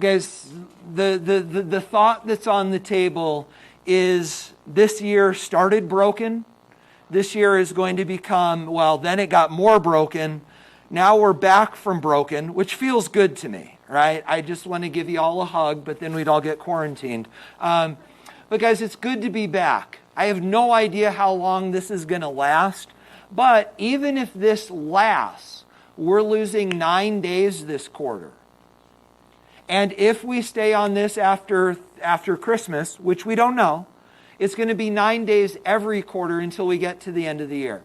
Guys, the thought that's on the table is this year started broken. This year is going to become, well, then it got more broken. Now we're back from broken, which feels good to me, right? I just want to give you all a hug, but then we'd all get quarantined. But guys, it's good to be back. I have no idea how long this is going to last. But even if this lasts, we're losing 9 days this quarter. And if we stay on this after Christmas, which we don't know, it's going to be 9 days every quarter until we get to the end of the year.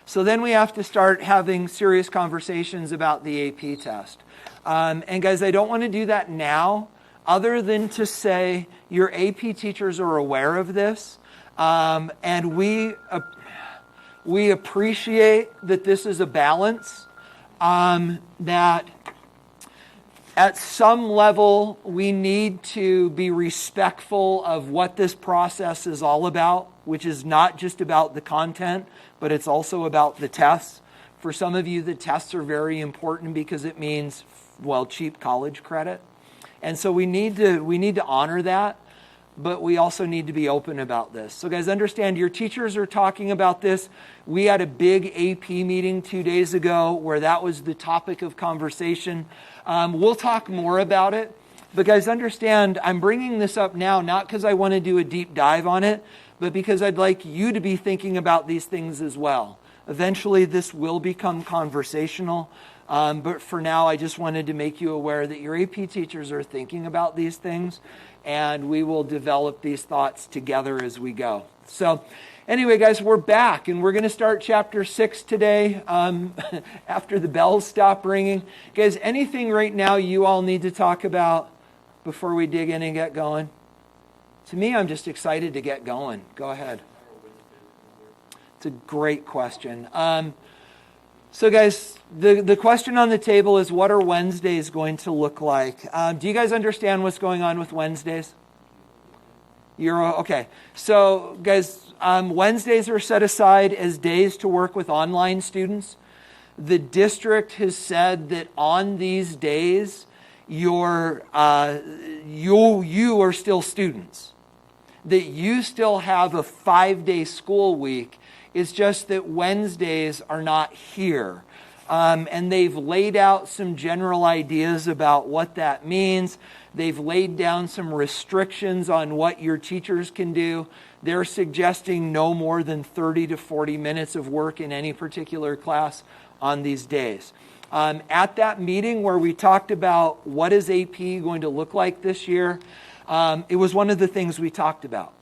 So then we have to start having serious conversations about the AP test. And guys, I don't want to do that now, other than to say your AP teachers are aware of this. And we appreciate that this is a balance, that at some level, we need to be respectful of what this process is all about, which is not just about the content, but it's also about the tests. For some of you, the tests are very important because it means, well, cheap college credit. And so we need to honor that, but we also need to be open about this. So guys, understand your teachers are talking about this. We had a big AP meeting 2 days ago where that was the topic of conversation. We'll talk more about it. But guys, understand, I'm bringing this up now, not because I want to do a deep dive on it, but because I'd like you to be thinking about these things as well. Eventually, this will become conversational. But for now, I just wanted to make you aware that your AP teachers are thinking about these things, and we will develop these thoughts together as we go. So anyway, guys, we're back, and we're going to start chapter 6 today after the bells stop ringing. Guys, anything right now you all need to talk about before we dig in and get going? To me, I'm just excited to get going. Go ahead. It's a great question. So guys, the question on the table is, what are Wednesdays going to look like? Do you guys understand what's going on with Wednesdays? You're okay. So guys, Wednesdays are set aside as days to work with online students. The district has said that on these days, you are still students. That you still have a 5-day school week. It's just that Wednesdays are not here. And they've laid out some general ideas about what that means. They've laid down some restrictions on what your teachers can do. They're suggesting no more than 30 to 40 minutes of work in any particular class on these days. At that meeting where we talked about what is AP going to look like this year, it was one of the things we talked about.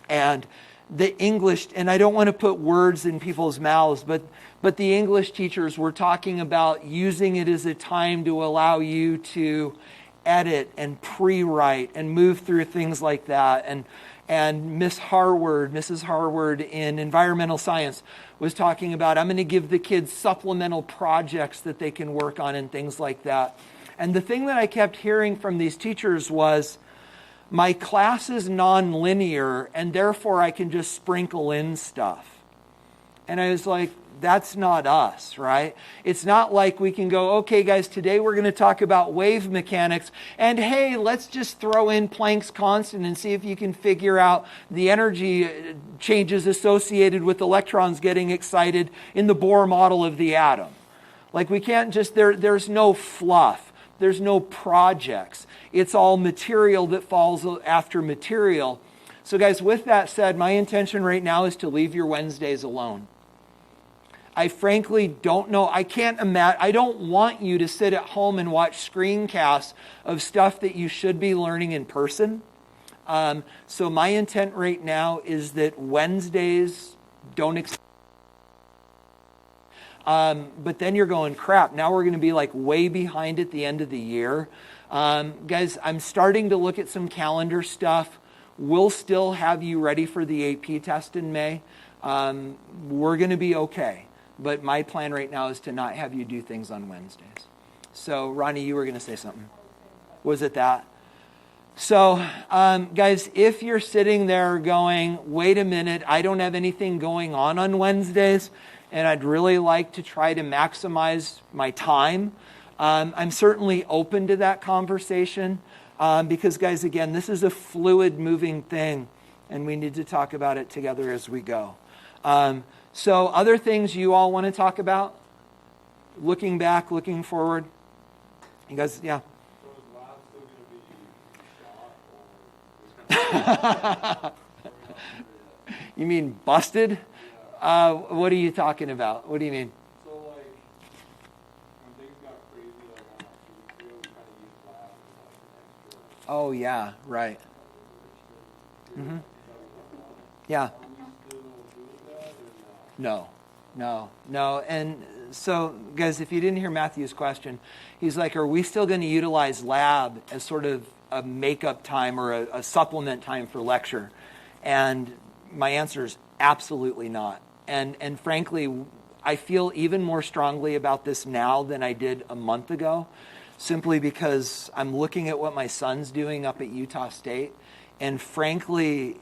And the English, and I don't want to put words in people's mouths, but the English teachers were talking about using it as a time to allow you to edit and pre-write and move through things like that. And Mrs. Harward in environmental science was talking about, I'm going to give the kids supplemental projects that they can work on and things like that. And the thing that I kept hearing from these teachers was, my class is non-linear, and therefore I can just sprinkle in stuff. And I was like, that's not us, right? It's not like we can go, okay, guys, today we're going to talk about wave mechanics, and hey, let's just throw in Planck's constant and see if you can figure out the energy changes associated with electrons getting excited in the Bohr model of the atom. Like we can't just, there's no fluff. There's no projects. It's all material that falls after material. So guys, with that said, my intention right now is to leave your Wednesdays alone. I frankly don't know. I can't imagine. I don't want you to sit at home and watch screencasts of stuff that you should be learning in person. So my intent right now is that Wednesdays don't but then you're going, crap, now we're going to be like way behind at the end of the year. Guys, I'm starting to look at some calendar stuff. We'll still have you ready for the AP test in May. We're going to be okay. But my plan right now is to not have you do things on Wednesdays. So, Ronnie, you were going to say something. Was it that? So, guys, if you're sitting there going, wait a minute, I don't have anything going on Wednesdays, and I'd really like to try to maximize my time, I'm certainly open to that conversation because, guys, again, this is a fluid moving thing, and we need to talk about it together as we go. So other things you all want to talk about? Looking back, looking forward? You guys, yeah? So is lab still going to be shot or... You mean busted? Yeah. What are you talking about? What do you mean? So, like, when things got crazy, like, on our we kind of used lab as, like, an extra... Oh, yeah, right. Mm-hmm. Yeah. Are we still doing that or not? No. And so, guys, if you didn't hear Matthew's question, he's like, are we still going to utilize lab as sort of a makeup time or a supplement time for lecture? And my answer is absolutely not. And frankly, I feel even more strongly about this now than I did a month ago, simply because I'm looking at what my son's doing up at Utah State. And frankly,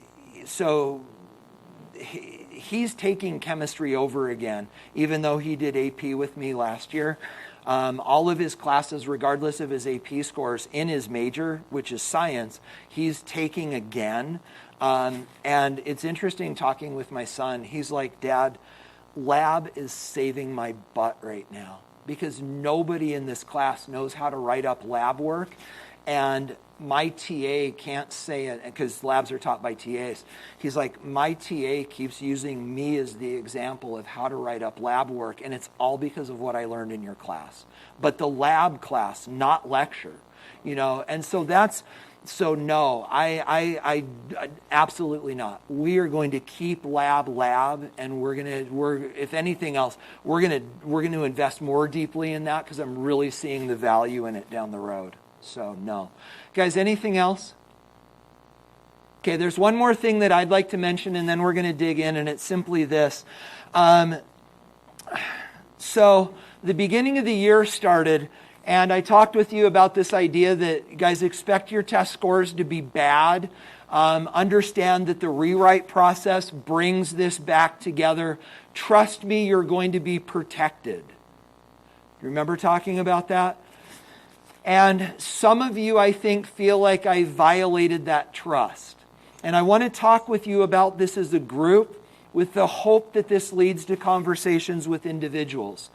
so he's taking chemistry over again, even though he did AP with me last year. All of his classes, regardless of his AP scores, in his major, which is science, he's taking again. And it's interesting talking with my son. He's like, Dad, lab is saving my butt right now because nobody in this class knows how to write up lab work. And my TA can't say it because labs are taught by TAs. He's like, my TA keeps using me as the example of how to write up lab work, and it's all because of what I learned in your class. But the lab class, not lecture, and so that's, so no, I absolutely not. We are going to keep lab, and we're if anything else, we're going to invest more deeply in that because I'm really seeing the value in it down the road. So no. Guys, anything else? Okay, there's one more thing that I'd like to mention, and then we're going to dig in, and it's simply this. So the beginning of the year started, and I talked with you about this idea that, guys, expect your test scores to be bad. Understand that the rewrite process brings this back together. Trust me, you're going to be protected. You remember talking about that? And some of you, I think, feel like I violated that trust. And I want to talk with you about this as a group with the hope that this leads to conversations with individuals.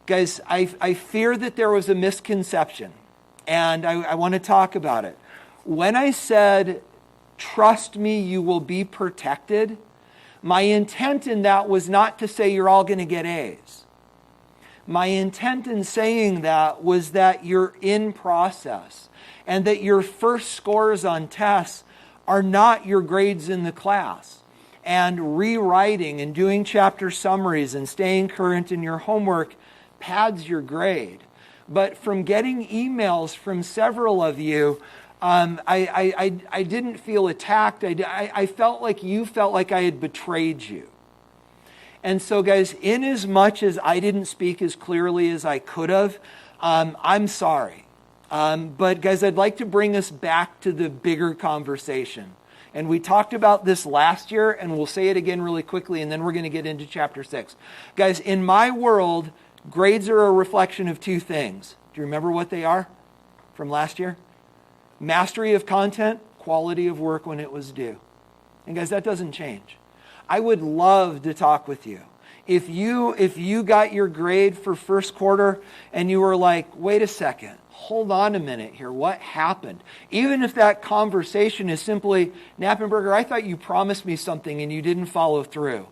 Guys, I fear that there was a misconception, and I want to talk about it. When I said, trust me, you will be protected, my intent in that was not to say you're all going to get A's. My intent in saying that was that you're in process and that your first scores on tests are not your grades in the class. And rewriting and doing chapter summaries and staying current in your homework pads your grade. But from getting emails from several of you, I didn't feel attacked. I felt like you felt like I had betrayed you. And so, guys, in as much as I didn't speak as clearly as I could have, I'm sorry. But, guys, I'd like to bring us back to the bigger conversation. And we talked about this last year, and we'll say it again really quickly, and then we're going to get into chapter 6. Guys, in my world, grades are a reflection of two things. Do you remember what they are from last year? Mastery of content, quality of work when it was due. And, guys, that doesn't change. I would love to talk with you. If you got your grade for first quarter and you were like, wait a second, hold on a minute here, what happened? Even if that conversation is simply, Knappenberger, I thought you promised me something and you didn't follow through.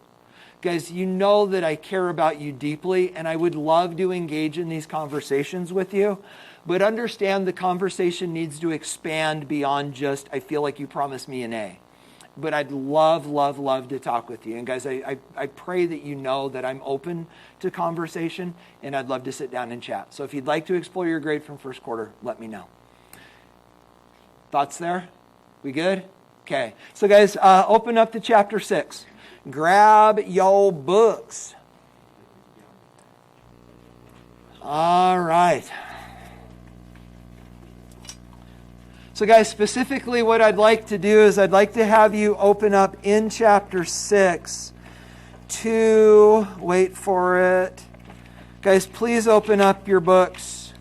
Guys, you know that I care about you deeply and I would love to engage in these conversations with you. But understand the conversation needs to expand beyond just, I feel like you promised me an A. But I'd love to talk with you. And guys, I pray that you know that I'm open to conversation and I'd love to sit down and chat. So if you'd like to explore your grade from first quarter, let me know. Thoughts there? We good? Okay. So guys, open up to chapter 6. Grab your books. All right. So guys, specifically what I'd like to do is I'd like to have you open up in chapter 6 to, wait for it. Guys, please open up your books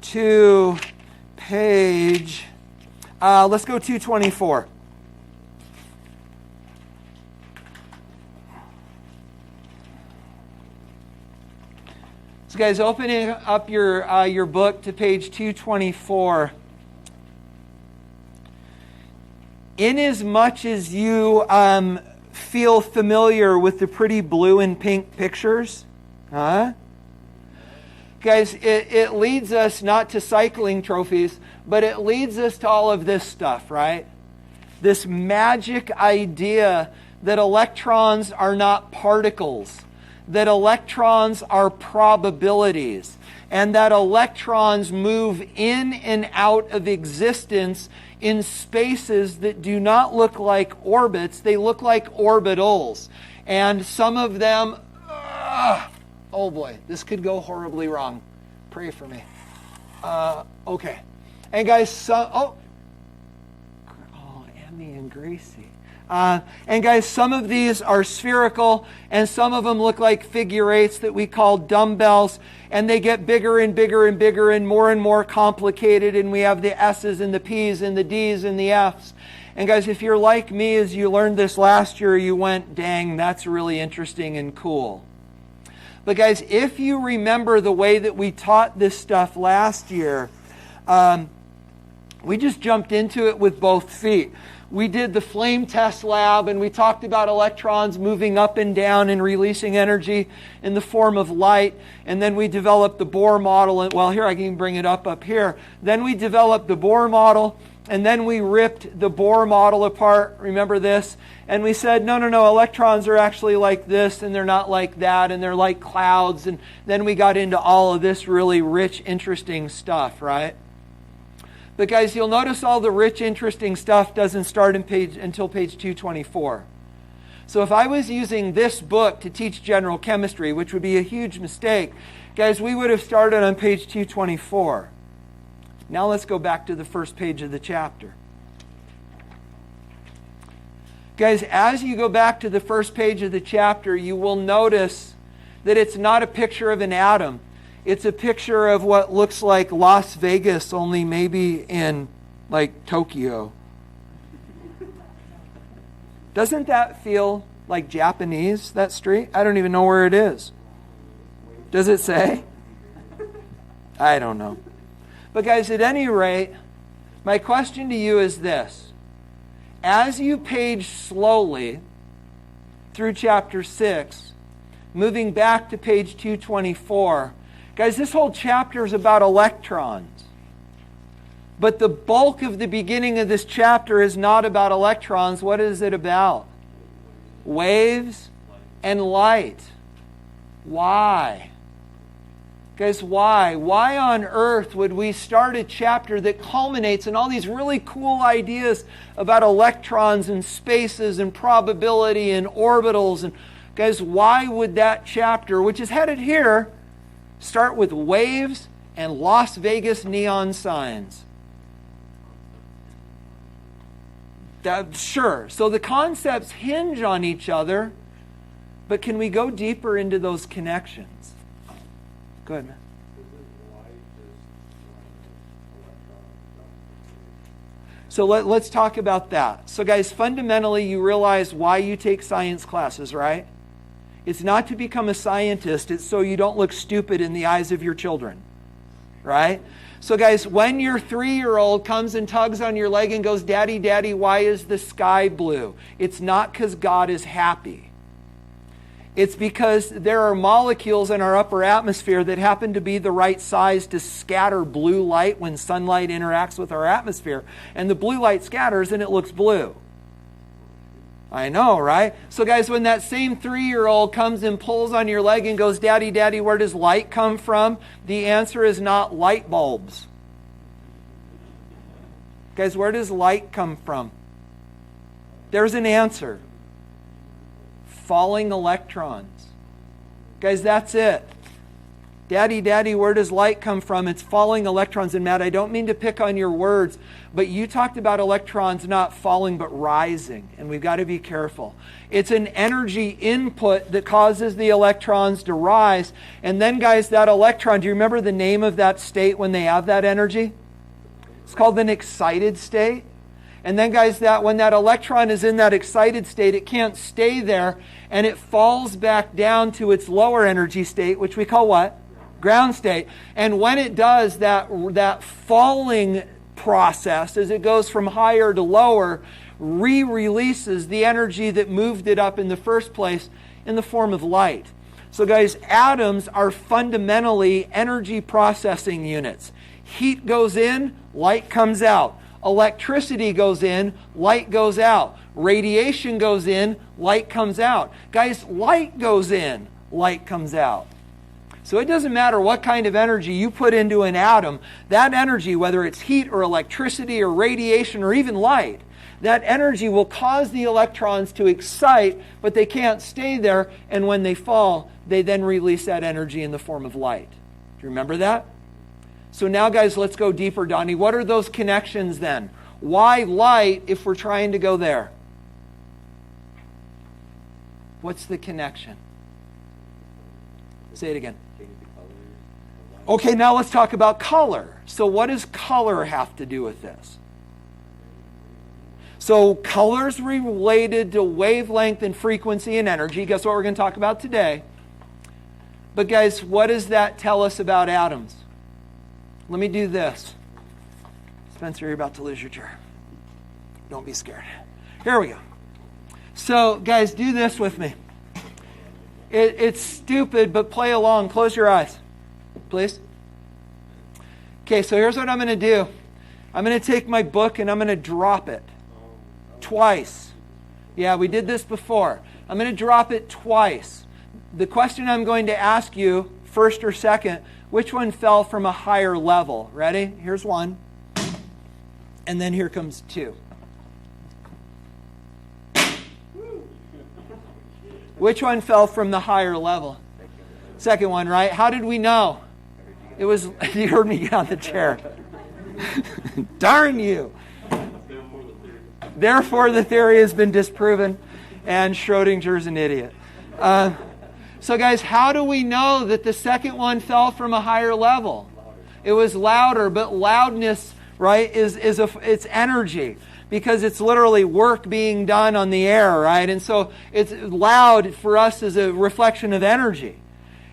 to page, let's go 224. So guys, opening up your book to page 224. Inasmuch as you feel familiar with the pretty blue and pink pictures, guys, it leads us not to cycling trophies, but it leads us to all of this stuff, right? This magic idea that electrons are not particles, that electrons are probabilities, and that electrons move in and out of existence in spaces that do not look like orbits. They look like orbitals. And some of them, oh boy, this could go horribly wrong. Pray for me. Okay. And guys, Emmy and Gracie. And guys, some of these are spherical, and some of them look like figure eights that we call dumbbells, and they get bigger and bigger and bigger and more complicated, and we have the S's and the P's and the D's and the F's. And guys, if you're like me, as you learned this last year, you went, dang, that's really interesting and cool. But guys, if you remember the way that we taught this stuff last year, we just jumped into it with both feet. We did the flame test lab, and we talked about electrons moving up and down and releasing energy in the form of light. And then we developed the Bohr model. And, well, here, I can bring it up here. Then we developed the Bohr model, and then we ripped the Bohr model apart. Remember this? And we said, no, electrons are actually like this, and they're not like that, and they're like clouds. And then we got into all of this really rich, interesting stuff, right? But guys, you'll notice all the rich, interesting stuff doesn't start until page 224. So if I was using this book to teach general chemistry, which would be a huge mistake, guys, we would have started on page 224. Now let's go back to the first page of the chapter. Guys, as you go back to the first page of the chapter, you will notice that it's not a picture of an atom. It's a picture of what looks like Las Vegas, only maybe in, like, Tokyo. Doesn't that feel like Japanese, that street? I don't even know where it is. Does it say? I don't know. But guys, at any rate, my question to you is this. As you page slowly through chapter 6, moving back to page 224, guys, this whole chapter is about electrons. But the bulk of the beginning of this chapter is not about electrons. What is it about? Waves and light. Why? Guys, why? Why on earth would we start a chapter that culminates in all these really cool ideas about electrons and spaces and probability and orbitals? And guys, why would that chapter, which is headed here, start with waves and Las Vegas neon signs? Sure. So the concepts hinge on each other, but can we go deeper into those connections? Go ahead, man. So let's talk about that. So guys, fundamentally, you realize why you take science classes, right? It's not to become a scientist. It's so you don't look stupid in the eyes of your children, right? So guys, when your 3-year-old comes and tugs on your leg and goes, Daddy, Daddy, why is the sky blue? It's not because God is happy. It's because there are molecules in our upper atmosphere that happen to be the right size to scatter blue light when sunlight interacts with our atmosphere. And the blue light scatters and it looks blue. I know, right? So guys, when that same 3-year-old comes and pulls on your leg and goes, Daddy, Daddy, where does light come from? The answer is not light bulbs. Guys, where does light come from? There's an answer. Falling electrons. Guys, that's it. Daddy, where does light come from? It's falling electrons. And Matt, I don't mean to pick on your words, but you talked about electrons not falling but rising, and we've got to be careful. It's an energy input that causes the electrons to rise. And then, guys, that electron, do you remember the name of that state when they have that energy? It's called an excited state. And then, guys, when that electron is in that excited state, it can't stay there, and it falls back down to its lower energy state, which we call what? Ground state. And when it does, that falling process, as it goes from higher to lower, re-releases the energy that moved it up in the first place in the form of light. So, guys, atoms are fundamentally energy processing units. Heat goes in, light comes out. Electricity goes in, light goes out. Radiation goes in, light comes out. Guys, light goes in, light comes out. So it doesn't matter what kind of energy you put into an atom, that energy, whether it's heat or electricity or radiation or even light, that energy will cause the electrons to excite, but they can't stay there, and when they fall, they then release that energy in the form of light. Do you remember that? So now, guys, let's go deeper, Donnie. What are those connections then? Why light if we're trying to go there? What's the connection? Say it again. Okay, now let's talk about color. So what does color have to do with this? So color's related to wavelength and frequency and energy. Guess what we're going to talk about today? But guys, what does that tell us about atoms? Let me do this. Spencer, you're about to lose your chair. Don't be scared. Here we go. So guys, do this with me. It's stupid, but play along. Close your eyes, please. Okay, so here's what I'm going to do. I'm going to take my book and I'm going to drop it twice. Yeah, we did this before. I'm going to drop it twice. The question I'm going to ask you, first or second, which one fell from a higher level? Ready? Here's one. And then here comes two. Which one fell from the higher level? Second one, right? How did we know? It was, you heard me get on the chair. Darn you. Therefore, the theory has been disproven, and Schrodinger's an idiot. So guys, how do we know that the second one fell from a higher level? It was louder, but loudness, right, it's energy. Because it's literally work being done on the air, right? And so it's loud for us as a reflection of energy.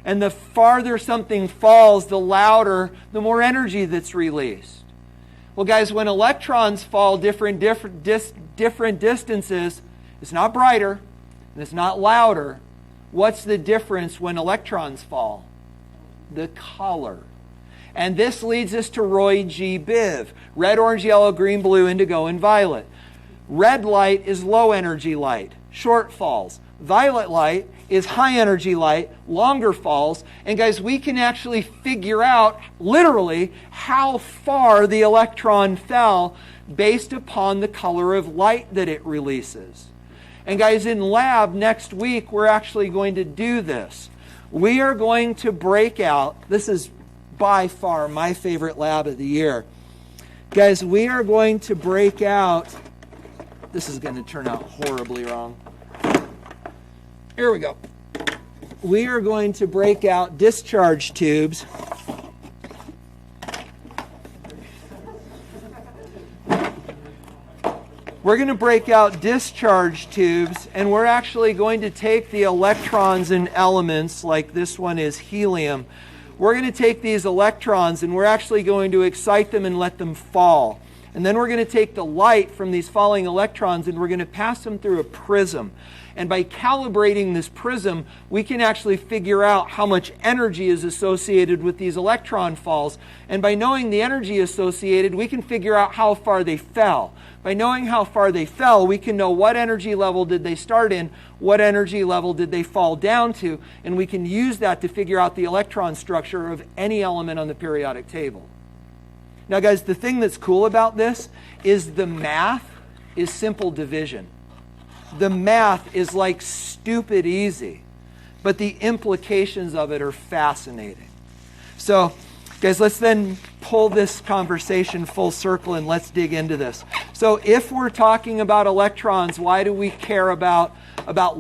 And the farther something falls, the louder, the more energy that's released. Well, guys, when electrons fall different distances, it's not brighter and it's not louder. What's the difference when electrons fall? The color. And this leads us to Roy G. Biv. Red, orange, yellow, green, blue, indigo, and violet. Red light is low energy light, short falls. Violet light is high energy light, longer falls. And guys, we can actually figure out, literally, how far the electron fell based upon the color of light that it releases. And guys, in lab next week, we're actually going to do this. We are going to break out, this is by far my favorite lab of the year. Guys, we are going to break out, this is going to turn out horribly wrong. Here we go. We are going to break out discharge tubes. We're going to break out discharge tubes, and we're actually going to take the electrons and elements, like this one is helium. We're going to take these electrons and we're actually going to excite them and let them fall. And then we're going to take the light from these falling electrons and we're going to pass them through a prism. And by calibrating this prism, we can actually figure out how much energy is associated with these electron falls. And by knowing the energy associated, we can figure out how far they fell. By knowing how far they fell, we can know what energy level did they start in, what energy level did they fall down to, and we can use that to figure out the electron structure of any element on the periodic table. Now guys, the thing that's cool about this is the math is simple division. The math is like stupid easy, but the implications of it are fascinating. So, guys, let's then pull this conversation full circle and let's dig into this. So if we're talking about electrons, why do we care about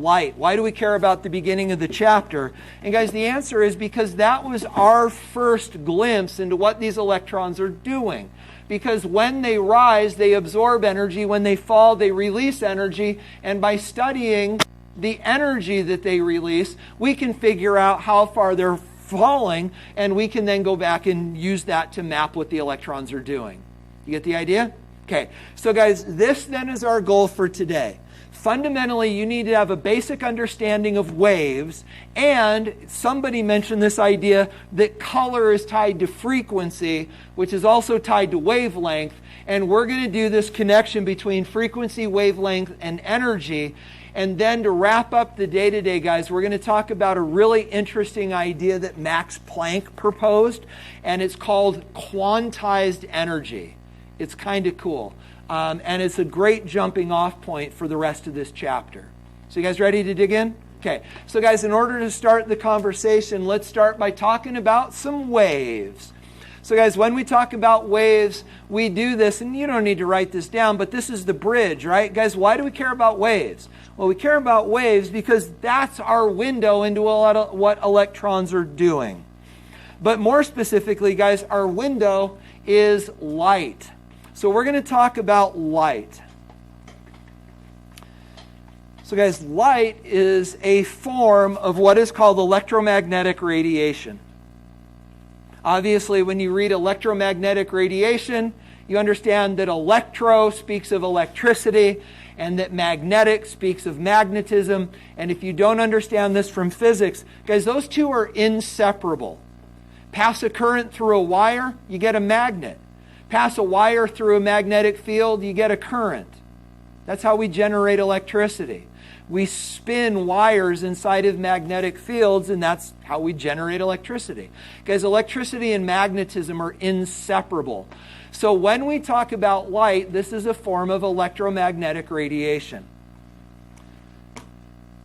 light? Why do we care about the beginning of the chapter? And guys, the answer is because that was our first glimpse into what these electrons are doing. Because when they rise, they absorb energy. When they fall, they release energy. And by studying the energy that they release, we can figure out how far they're falling, and we can then go back and use that to map what the electrons are doing. You get the idea? Okay, so guys, this then is our goal for today. Fundamentally, you need to have a basic understanding of waves, and somebody mentioned this idea that color is tied to frequency, which is also tied to wavelength, and we're going to do this connection between frequency, wavelength, and energy. And then to wrap up the day today, guys, we're going to talk about a really interesting idea that Max Planck proposed, and it's called quantized energy. It's kind of cool. And it's a great jumping off point for the rest of this chapter. So you guys ready to dig in? Okay. So guys, in order to start the conversation, let's start by talking about some waves. So guys, when we talk about waves, we do this, and you don't need to write this down, but this is the bridge, right? Guys, why do we care about waves? Well, we care about waves because that's our window into a lot of what electrons are doing. But more specifically, guys, our window is light. So we're going to talk about light. So guys, light is a form of what is called electromagnetic radiation. Obviously, when you read electromagnetic radiation, you understand that electro speaks of electricity and that magnetic speaks of magnetism. And if you don't understand this from physics, guys, those two are inseparable. Pass a current through a wire, you get a magnet. Pass a wire through a magnetic field, you get a current. That's how we generate electricity. We spin wires inside of magnetic fields, and that's how we generate electricity. Guys, electricity and magnetism are inseparable. So when we talk about light, this is a form of electromagnetic radiation.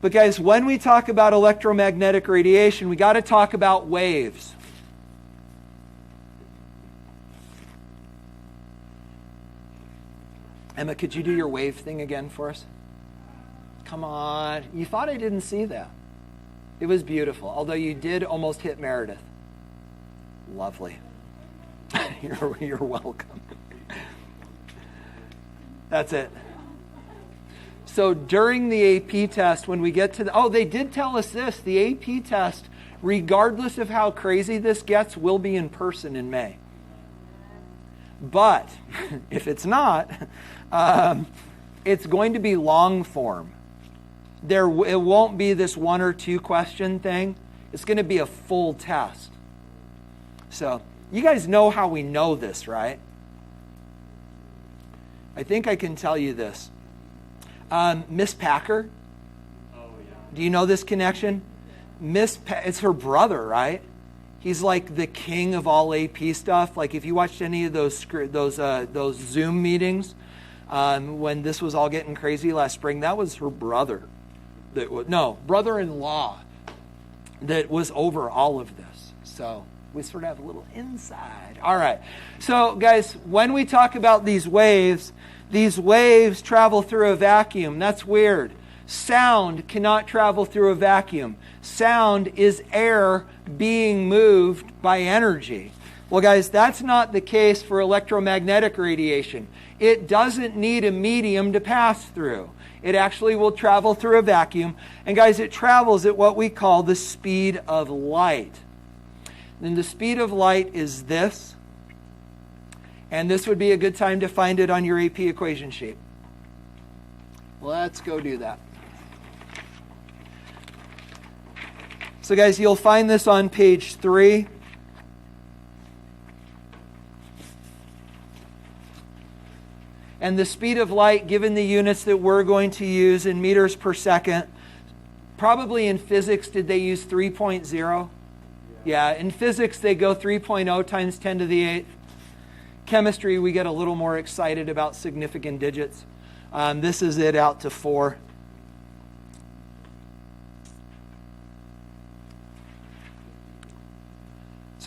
But guys, when we talk about electromagnetic radiation, we got to talk about waves. Emma, could you do your wave thing again for us? Come on. You thought I didn't see that. It was beautiful, although you did almost hit Meredith. Lovely. You're welcome. That's it. So during the AP test, when we get to they did tell us this. The AP test, regardless of how crazy this gets, will be in person in May. But if it's not, it's going to be long form. It won't be this 1 or 2 question thing. It's going to be a full test. So you guys know how we know this, right? I think I can tell you this. Miss Packer. Oh, yeah. Do you know this connection? It's her brother, right? He's like the king of all AP stuff. Like if you watched any of those Zoom meetings when this was all getting crazy last spring, that was her brother. Brother-in-law that was over all of this. So we sort of have a little inside. All right. So guys, when we talk about these waves travel through a vacuum. That's weird. Sound cannot travel through a vacuum. Sound is air being moved by energy. Well, guys, that's not the case for electromagnetic radiation. It doesn't need a medium to pass through. It actually will travel through a vacuum. And guys, it travels at what we call the speed of light. And the speed of light is this. And this would be a good time to find it on your AP equation sheet. Let's go do that. So guys, you'll find this on page 3. And the speed of light, given the units that we're going to use in meters per second, probably in physics, did they use 3.0? Yeah, in physics, they go 3.0 times 10 to the 8th. Chemistry, we get a little more excited about significant digits. This is it out to 4.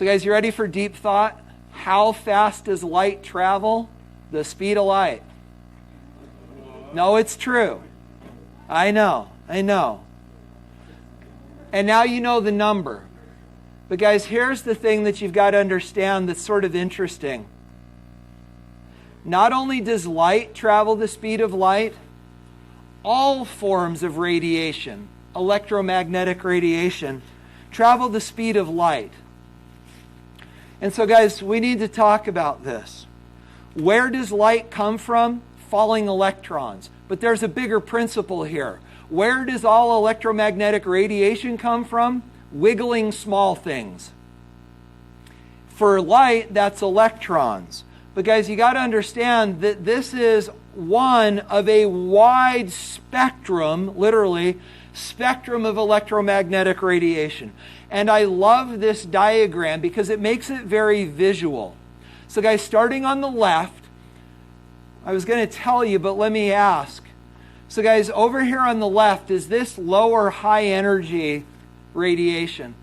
So So guys, you ready for deep thought? How fast does light travel? The speed of light. No, it's true. I know. And now you know the number. But guys, here's the thing that you've got to understand that's sort of interesting. Not only does light travel the speed of light, all forms of radiation, electromagnetic radiation, travel the speed of light. And so guys, we need to talk about this. Where does light come from? Falling electrons. But there's a bigger principle here. Where does all electromagnetic radiation come from? Wiggling small things. For light, that's electrons. But guys, you got to understand that this is one of a wide spectrum, literally, spectrum of electromagnetic radiation. And I love this diagram because it makes it very visual. So guys, starting on the left, I was going to tell you, but let me ask. So guys, over here on the left, is this low or high energy radiation?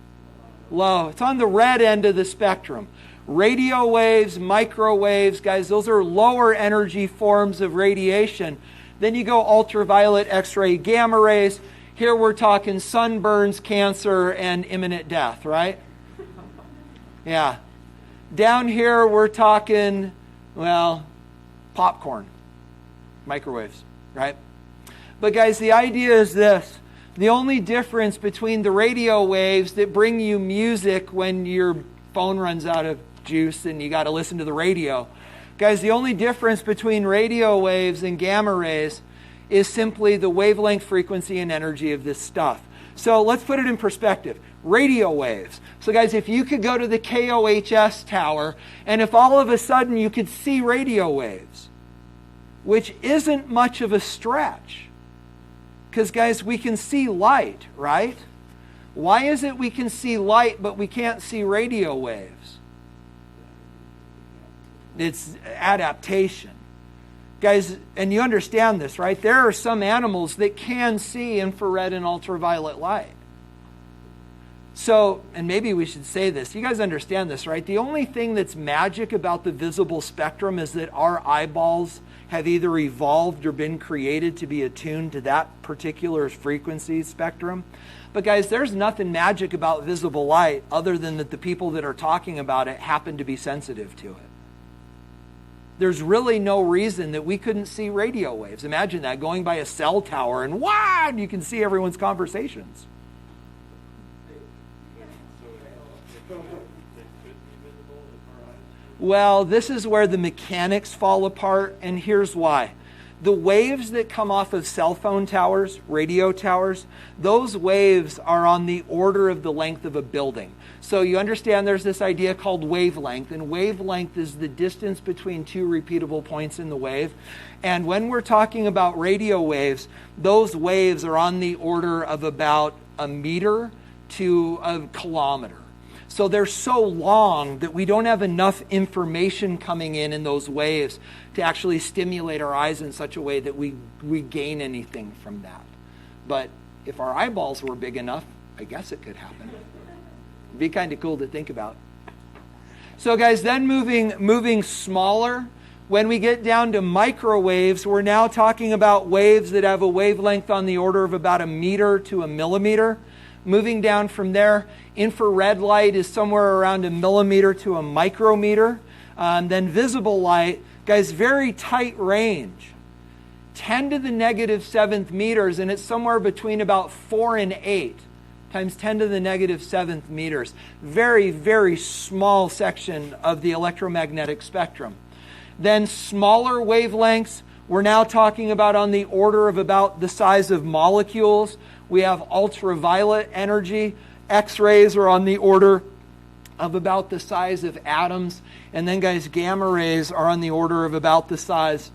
Low. It's on the red end of the spectrum. Radio waves, microwaves, guys, those are lower energy forms of radiation. Then you go ultraviolet, X-ray, gamma rays. Here we're talking sunburns, cancer, and imminent death, right? Yeah. Down here we're talking, well, popcorn, microwaves, right? But guys, the idea is this. The only difference between the radio waves that bring you music when your phone runs out of juice and you got to listen to the radio. Guys, the only difference between radio waves and gamma rays is simply the wavelength, frequency, and energy of this stuff. So let's put it in perspective. Radio waves. So guys, if you could go to the KOHS tower and if all of a sudden you could see radio waves, which isn't much of a stretch, because guys, we can see light, right? Why is it we can see light but we can't see radio waves? It's adaptation. Guys, and you understand this, right? There are some animals that can see infrared and ultraviolet light. So, and maybe we should say this. You guys understand this, right? The only thing that's magic about the visible spectrum is that our eyeballs have either evolved or been created to be attuned to that particular frequency spectrum. But guys, there's nothing magic about visible light other than that the people that are talking about it happen to be sensitive to it. There's really no reason that we couldn't see radio waves. Imagine that, going by a cell tower and wow, you can see everyone's conversations. Well, this is where the mechanics fall apart, and here's why. The waves that come off of cell phone towers, radio towers, those waves are on the order of the length of a building. So you understand there's this idea called wavelength, and wavelength is the distance between two repeatable points in the wave. And when we're talking about radio waves, those waves are on the order of about a meter to a kilometer. So they're so long that we don't have enough information coming in those waves to actually stimulate our eyes in such a way that we gain anything from that. But if our eyeballs were big enough, I guess it could happen. It'd be kind of cool to think about. So guys, then moving smaller, when we get down to microwaves, we're now talking about waves that have a wavelength on the order of about a meter to a millimeter. Moving down from there, infrared light is somewhere around a millimeter to a micrometer. Then visible light, guys, very tight range. 10 to the negative 7th meters, and it's somewhere between about 4 and 8 times 10 to the negative 7th meters. Very, very small section of the electromagnetic spectrum. Then smaller wavelengths, we're now talking about on the order of about the size of molecules. We have ultraviolet energy. X-rays are on the order of about the size of atoms. And then, guys, gamma rays are on the order of about the size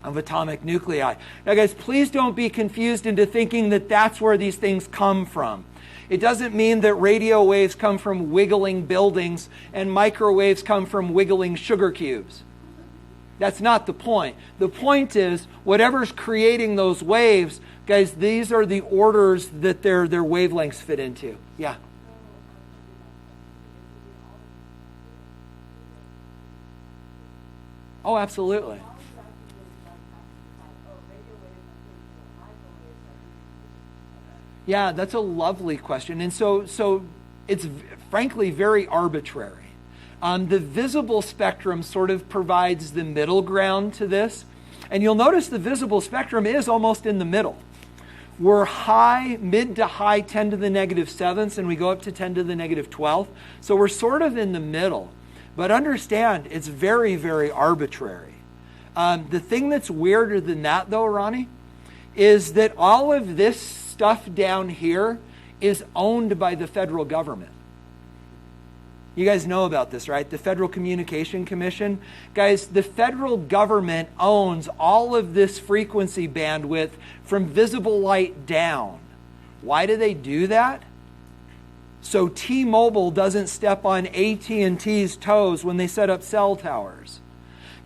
of atomic nuclei. Now, guys, please don't be confused into thinking that that's where these things come from. It doesn't mean that radio waves come from wiggling buildings and microwaves come from wiggling sugar cubes. That's not the point. The point is, whatever's creating those waves, guys, these are the orders that their wavelengths fit into. Yeah. Oh, absolutely. Yeah, that's a lovely question. And so it's frankly very arbitrary. The visible spectrum sort of provides the middle ground to this. And you'll notice the visible spectrum is almost in the middle. We're mid to high 10 to the negative 7ths, and we go up to 10 to the negative 12th. So we're sort of in the middle. But understand, it's very, very arbitrary. The thing that's weirder than that, though, Ronnie, is that all of this stuff down here is owned by the federal government. You guys know about this, right? The Federal Communication Commission. Guys, the federal government owns all of this frequency bandwidth from visible light down. Why do they do that? So T-Mobile doesn't step on AT&T's toes when they set up cell towers.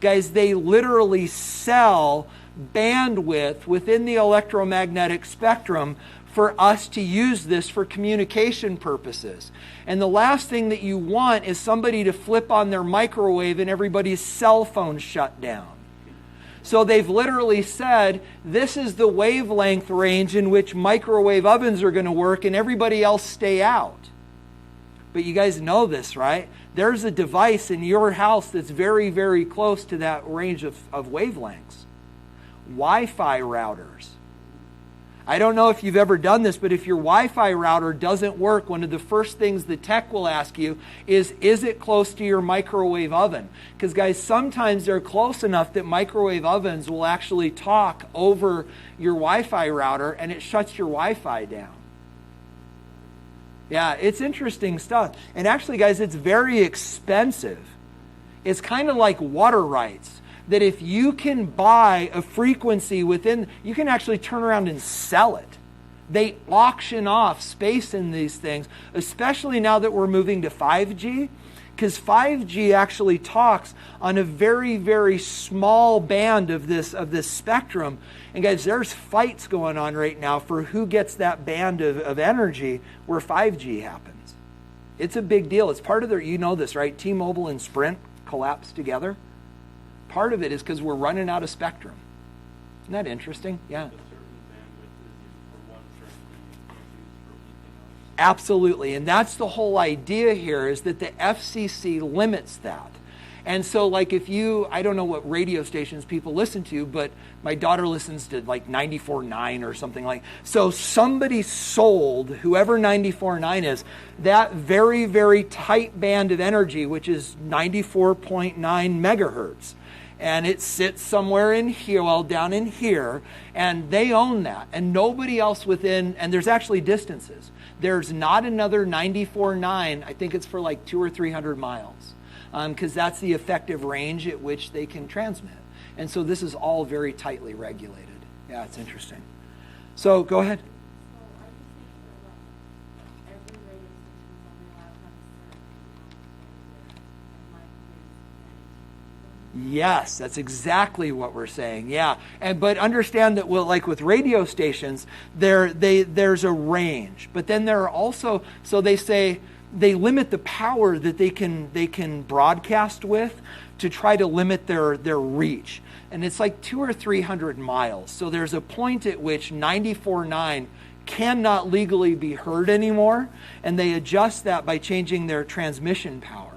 Guys, they literally sell bandwidth within the electromagnetic spectrum for us to use this for communication purposes. And the last thing that you want is somebody to flip on their microwave and everybody's cell phone shut down. So they've literally said, this is the wavelength range in which microwave ovens are going to work, and everybody else stay out. But you guys know this, right? There's a device in your house that's very, very close to that range of wavelengths. Wi-Fi routers. I don't know if you've ever done this, but if your Wi-Fi router doesn't work, one of the first things the tech will ask you is it close to your microwave oven? Because guys, sometimes they're close enough that microwave ovens will actually talk over your Wi-Fi router and it shuts your Wi-Fi down. Yeah, it's interesting stuff. And actually, guys, it's very expensive. It's kind of like water rights. That if you can buy a frequency within, you can actually turn around and sell it. They auction off space in these things, especially now that we're moving to 5G, because 5G actually talks on a very, very small band of this spectrum. And guys, there's fights going on right now for who gets that band of energy where 5G happens. It's a big deal. It's part of their, you know this, right? T-Mobile and Sprint collapsed together. Part of it is because we're running out of spectrum. Isn't that interesting? Yeah. Absolutely. And that's the whole idea here, is that the FCC limits that. And so like if you, I don't know what radio stations people listen to, but my daughter listens to like 94.9 or something like. So somebody sold, whoever 94.9 is, that very, very tight band of energy, which is 94.9 megahertz. And it sits somewhere in here, well, down in here, and they own that. And nobody else within, and there's actually distances. There's not another 94.9, I think it's for like 200 or 300 miles, because that's the effective range at which they can transmit. And so this is all very tightly regulated. Yeah, it's interesting. So go ahead. Yes, that's exactly what we're saying. Yeah, but understand that, well, like with radio stations, there's a range, but then there are also, so they say they limit the power that they can broadcast with to try to limit their reach, and it's like 200 or 300 miles. So there's a point at which 94.9 cannot legally be heard anymore, and they adjust that by changing their transmission power.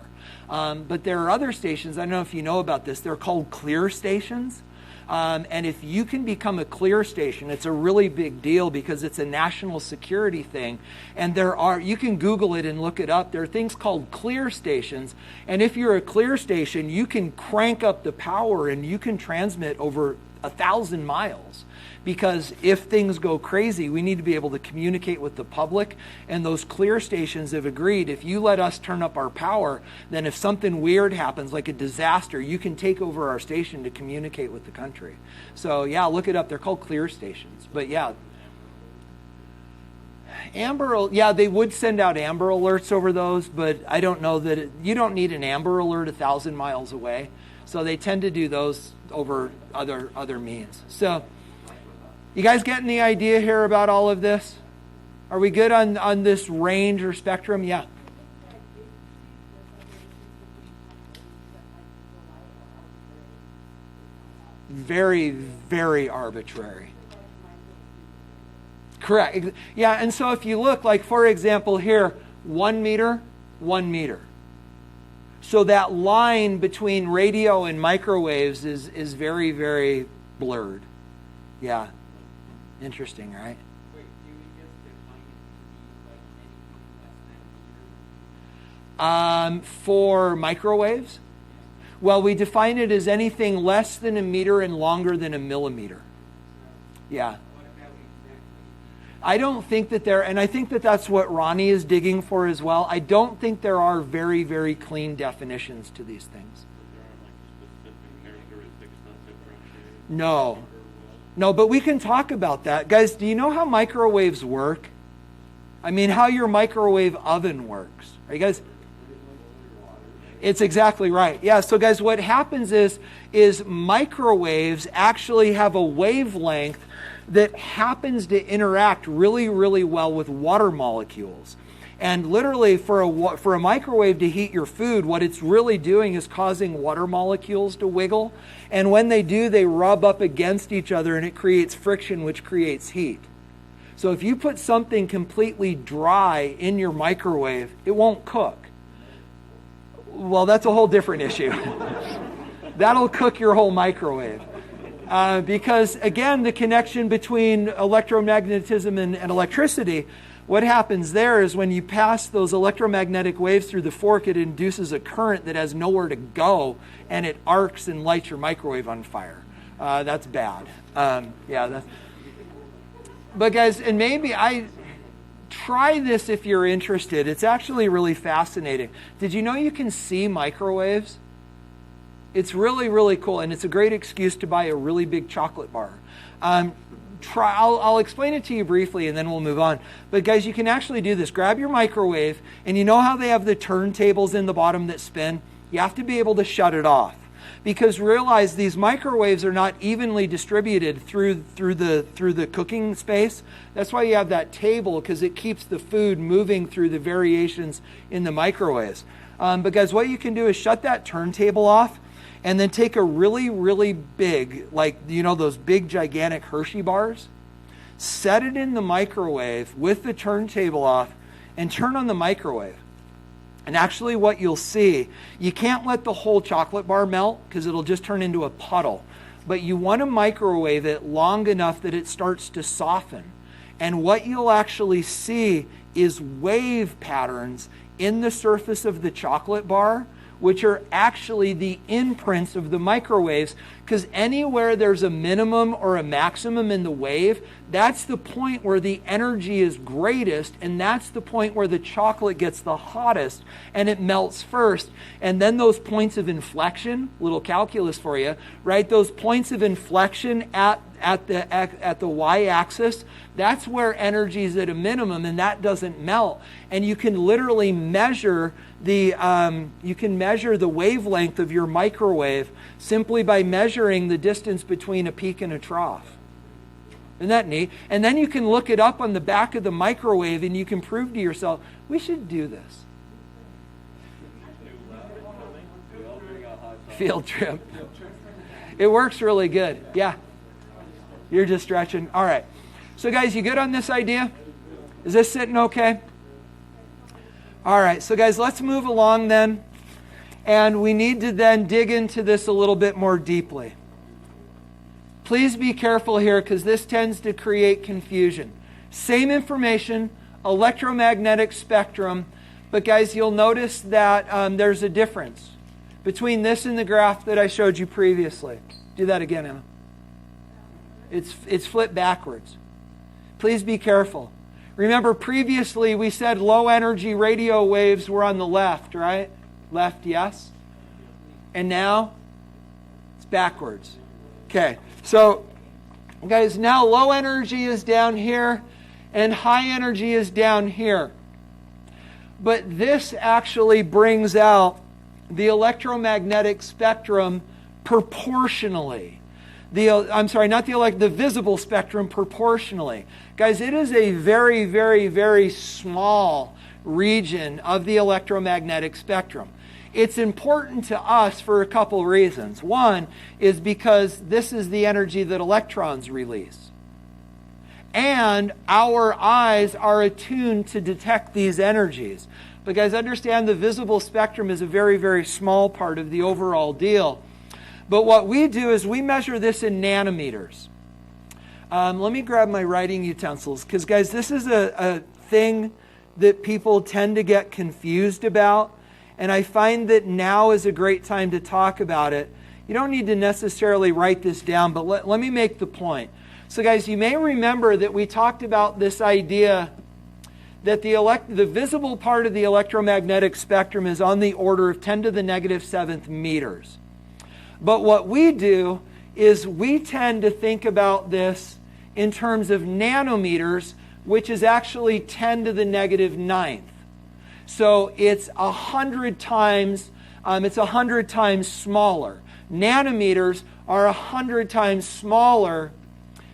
But there are other stations, I don't know if you know about this, they're called clear stations. And if you can become a clear station, it's a really big deal because it's a national security thing. And you can Google it and look it up. There are things called clear stations. And if you're a clear station, you can crank up the power and you can transmit over 1,000 miles. Because if things go crazy, we need to be able to communicate with the public. And those clear stations have agreed, if you let us turn up our power, then if something weird happens, like a disaster, you can take over our station to communicate with the country. So yeah, look it up. They're called clear stations. But yeah. They would send out Amber Alerts over those, but I don't know that you don't need an Amber Alert 1,000 miles away. So they tend to do those over other means. So you guys getting the idea here about all of this? Are we good on this range or spectrum? Yeah. very, very arbitrary. Correct. Yeah, and so if you look, like for example here, 1 meter, 1 meter. So that line between radio and microwaves is very, very blurred. Yeah. Interesting, right? Wait, do we just define it to be like anything less than a meter? For microwaves? Well, we define it as anything less than a meter and longer than a millimeter. Yeah. What about exactly? I don't think that there, and I think that that's what Ronnie is digging for as well. I don't think there are very, very clean definitions to these things. There aren't like specific characteristics that differentiate. No. No, but we can talk about that. Guys, do you know how microwaves work? I mean, how your microwave oven works. Are you guys? It's exactly right. Yeah, so guys, what happens is microwaves actually have a wavelength that happens to interact really, really well with water molecules. And literally, for a microwave to heat your food, what it's really doing is causing water molecules to wiggle. And when they do, they rub up against each other, and it creates friction, which creates heat. So if you put something completely dry in your microwave, it won't cook. Well, that's a whole different issue. That'll cook your whole microwave. Because, again, the connection between electromagnetism and electricity, what happens there is when you pass those electromagnetic waves through the fork, it induces a current that has nowhere to go, and it arcs and lights your microwave on fire. That's bad. But guys, and maybe try this if you're interested. It's actually really fascinating. Did you know you can see microwaves? It's really, really cool, and it's a great excuse to buy a really big chocolate bar. I'll explain it to you briefly, and then we'll move on. But guys, you can actually do this. Grab your microwave, and you know how they have the turntables in the bottom that spin? You have to be able to shut it off. Because realize these microwaves are not evenly distributed through the cooking space. That's why you have that table, because it keeps the food moving through the variations in the microwaves. But guys, what you can do is shut that turntable off, and then take a really, really big, like, you know, those big, gigantic Hershey bars, set it in the microwave with the turntable off, and turn on the microwave. And actually what you'll see, you can't let the whole chocolate bar melt because it'll just turn into a puddle. But you want to microwave it long enough that it starts to soften. And what you'll actually see is wave patterns in the surface of the chocolate bar, which are actually the imprints of the microwaves, because anywhere there's a minimum or a maximum in the wave, that's the point where the energy is greatest, and that's the point where the chocolate gets the hottest, and it melts first. And then those points of inflection, little calculus for you, right? Those points of inflection at the y-axis, that's where energy is at a minimum, and that doesn't melt. And you can literally measure the wavelength of your microwave simply by measuring the distance between a peak and a trough. Isn't that neat? And then you can look it up on the back of the microwave, and you can prove to yourself, we should do this. Field trip. It works really good. Yeah. You're just stretching. All right. So guys, you good on this idea? Is this sitting okay? All right. So guys, let's move along then. And we need to then dig into this a little bit more deeply. Please be careful here, because this tends to create confusion. Same information, electromagnetic spectrum, but guys, you'll notice that there's a difference between this and the graph that I showed you previously. Do that again, Emma. It's flipped backwards. Please be careful. Remember, previously we said low energy radio waves were on the left, right? Left, yes. And now it's backwards. Okay, so guys, now low energy is down here and high energy is down here. But this actually brings out the electromagnetic spectrum proportionally. The visible spectrum proportionally. Guys, it is a very, very, very small region of the electromagnetic spectrum. It's important to us for a couple reasons. One is because this is the energy that electrons release. And our eyes are attuned to detect these energies. But guys, understand the visible spectrum is a very, very small part of the overall deal. But what we do is we measure this in nanometers. Let me grab my writing utensils, because guys, this is a thing that people tend to get confused about. And I find that now is a great time to talk about it. You don't need to necessarily write this down, but let me make the point. So guys, you may remember that we talked about this idea that the visible part of the electromagnetic spectrum is on the order of 10 to the negative 7th meters. But what we do is we tend to think about this in terms of nanometers, which is actually 10 to the negative 9th. So it's 100 times smaller. Nanometers are 100 times smaller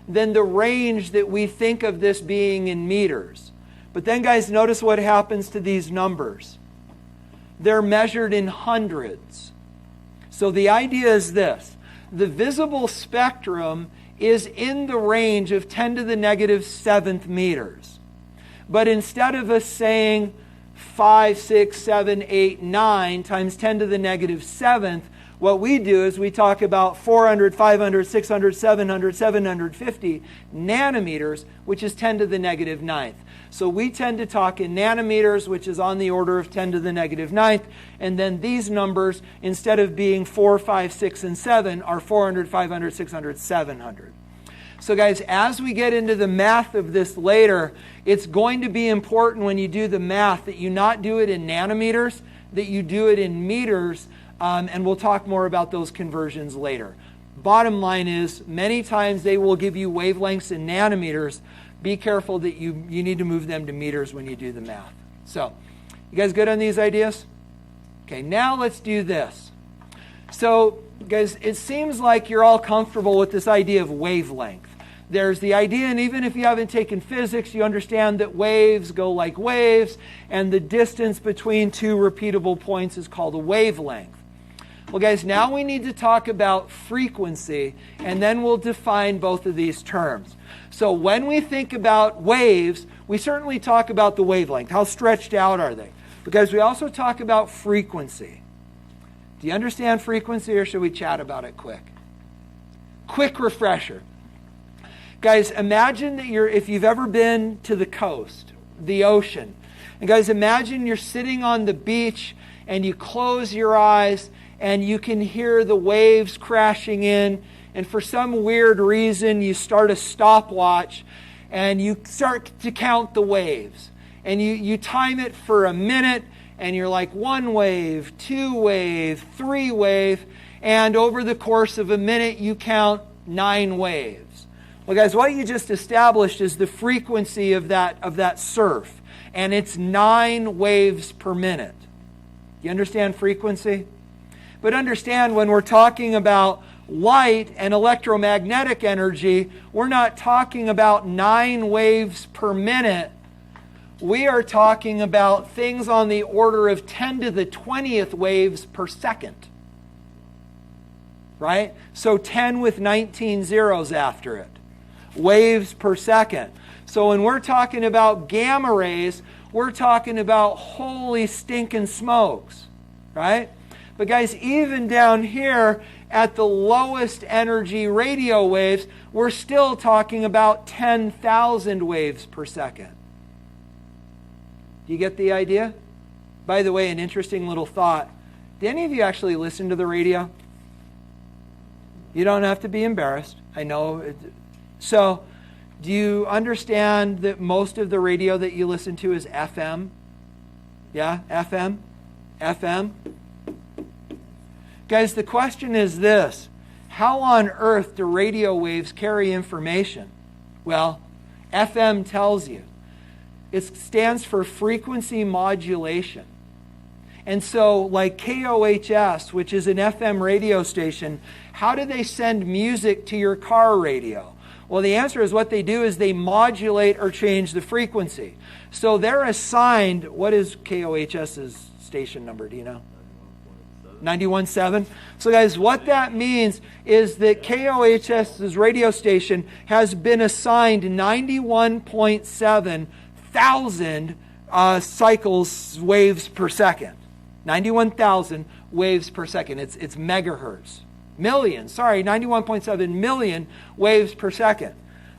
than the range that we think of this being in meters. But then guys, notice what happens to these numbers. They're measured in hundreds. So the idea is this. The visible spectrum is in the range of 10 to the negative 7th meters. But instead of us saying 5, 6, 7, 8, 9 times 10 to the negative 7th, what we do is we talk about 400, 500, 600, 700, 750 nanometers, which is 10 to the negative 9th. So we tend to talk in nanometers, which is on the order of 10 to the negative 9th. And then these numbers, instead of being 4, 5, 6, and 7, are 400, 500, 600, 700. So guys, as we get into the math of this later, it's going to be important when you do the math that you not do it in nanometers, that you do it in meters, and we'll talk more about those conversions later. Bottom line is, many times they will give you wavelengths in nanometers. Be careful that you need to move them to meters when you do the math. So, you guys good on these ideas? Okay, now let's do this. So, guys, it seems like you're all comfortable with this idea of wavelength. There's the idea, and even if you haven't taken physics, you understand that waves go like waves, and the distance between two repeatable points is called a wavelength. Well, guys, now we need to talk about frequency, and then we'll define both of these terms. So when we think about waves, we certainly talk about the wavelength. How stretched out are they? Because we also talk about frequency. Do you understand frequency, or should we chat about it quick? Quick refresher. Guys, imagine that if you've ever been to the coast, the ocean. And guys, imagine you're sitting on the beach and you close your eyes and you can hear the waves crashing in. And for some weird reason, you start a stopwatch and you start to count the waves. And you time it for a minute and you're like 1 wave, 2 wave, 3 wave. And over the course of a minute, you count 9 waves. Well, guys, what you just established is the frequency of that surf. And it's 9 waves per minute. You understand frequency? But understand, when we're talking about light and electromagnetic energy, we're not talking about 9 waves per minute. We are talking about things on the order of 10 to the 20th waves per second. Right? So 10 with 19 zeros after it. Waves per second. So when we're talking about gamma rays, we're talking about holy stinking smokes. Right? But guys, even down here at the lowest energy radio waves, we're still talking about 10,000 waves per second. Do you get the idea? By the way, an interesting little thought. Do any of you actually listen to the radio? You don't have to be embarrassed. I know. So, do you understand that most of the radio that you listen to is FM? Yeah, FM? FM? Guys, the question is this. How on earth do radio waves carry information? Well, FM tells you. It stands for frequency modulation. And so, like KOHS, which is an FM radio station, how do they send music to your car radio? Well, the answer is what they do is they modulate or change the frequency. So they're assigned, what is KOHS's station number, do you know? 91.7. So guys, what that means is that KOHS's radio station has been assigned 91.7 thousand cycles, waves per second. 91,000 waves per second. It's megahertz. Million, 91.7 million waves per second.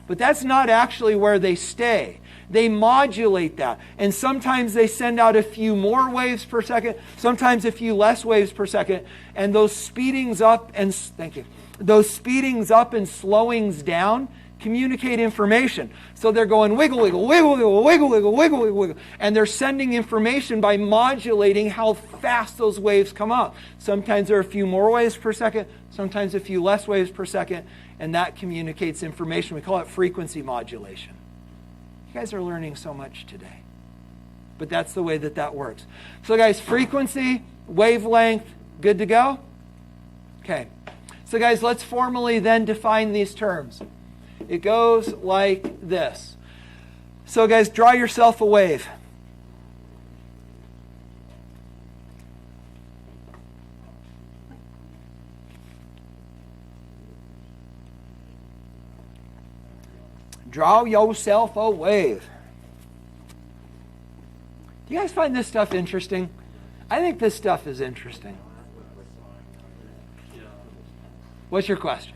But that's not actually where they stay. They modulate that. And sometimes they send out a few more waves per second, sometimes a few less waves per second. And those speedings up and, thank you, those speedings up and slowings down communicate information. So they're going wiggle, wiggle, wiggle, wiggle, wiggle, wiggle, wiggle, wiggle, wiggle. And they're sending information by modulating how fast those waves come up. Sometimes there are a few more waves per second, sometimes a few less waves per second, and that communicates information. We call it frequency modulation. You guys are learning so much today. But that's the way that that works. So guys, frequency, wavelength, good to go? Okay. So guys, let's formally then define these terms. It goes like this. So guys, draw yourself a wave. Draw yourself a wave. Do you guys find this stuff interesting? I think this stuff is interesting. What's your question?